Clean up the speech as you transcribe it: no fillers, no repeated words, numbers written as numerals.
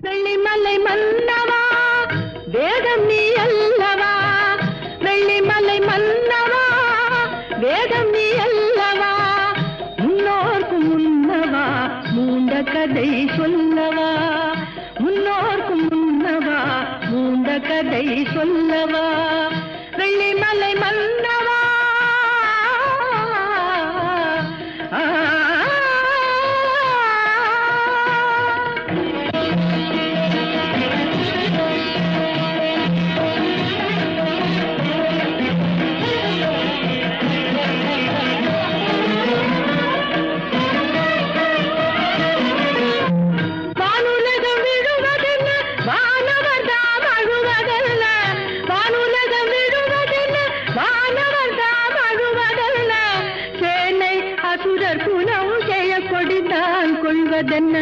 வெள்ளிமலை மன்னவா வேதம் நீ அல்லவா, வெள்ளிமலை மன்னவா வேதம் நீ அல்லவா, முன்னோர்க்கு முன்னவா மூண்ட கதை சொல்லவா, முன்னோர்க்கு முன்னவா மூண்ட கதை சொல்லவா, வெள்ளிமலை மன்னவா. கொள்வதென்ன